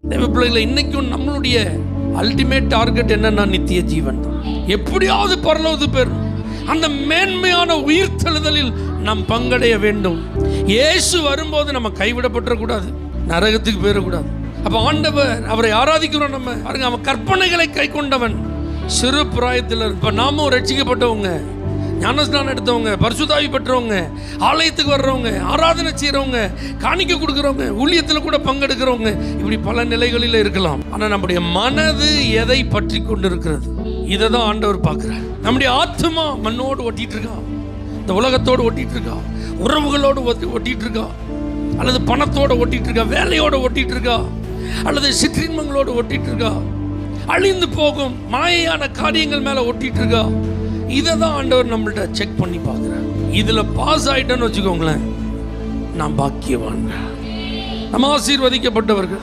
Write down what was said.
தேவ பிள்ளைகளை, இன்னைக்கும் நம்மளுடைய அல்டிமேட் டார்கெட் என்னன்னா நித்திய ஜீவன் தான். எப்படியாவது பரலோகத்துக்கு பெறும். அந்த மேன்மையான உயிர்த்தெழுதலில் நாம் பங்கடைய வேண்டும். இயேசு வரும்போது நம்ம கைவிடப்பட்டுறக்கூடாது, நரகத்துக்கு போயிடக்கூடாது. அப்போ ஆண்டவர், அவரை ஆராதிக்கிறோம். நம்ம பாருங்க, அவன் கற்பனைகளை கை கொண்டவன். சிறு பிராயத்தில் இப்போ நாமும் ரட்சிக்கப்பட்டவங்க, ஞானஸ்நானம் எடுத்தவங்க, பரிசுத்தாவி பெற்றவங்க, ஆலயத்துக்கு வர்றவங்க, ஆராதனை செய்கிறவங்க, காணிக்கை கொடுக்குறவங்க, ஊழியத்தில் கூட பங்கெடுக்கிறவங்க, இப்படி பல நிலைகளில் இருக்கலாம். ஆனால் நம்முடைய மனது எதை பற்றி கொண்டு இருக்கிறது, இதை தான் ஆண்டவர் பார்க்குறார். நம்முடைய ஆத்மா மண்ணோடு ஒட்டிட்டு இருக்கா, இந்த உலகத்தோடு ஒட்டிட்டு இருக்கா, உறவுகளோடு ஒட்டிட்டு இருக்கா, அல்லது பணத்தோடு ஒட்டிட்டு இருக்கா, வேலையோடு ஒட்டிட்டு இருக்கா, அல்லது சிற்றின்பங்களோடு ஒட்டிட்டு இருக்கா, அழிந்து போகும் மாயையான காரியங்கள் மேலே ஒட்டிட்டு இருக்கா. இதை தான் ஆண்டவர் நம்மள்ட்ட செக் பண்ணி பார்க்குறார். இதில் பாஸ் ஆகிட்டேன்னு வச்சுக்கோங்களேன், நான் பாக்கியவான், நம்ம ஆசீர்வதிக்கப்பட்டவர்கள்.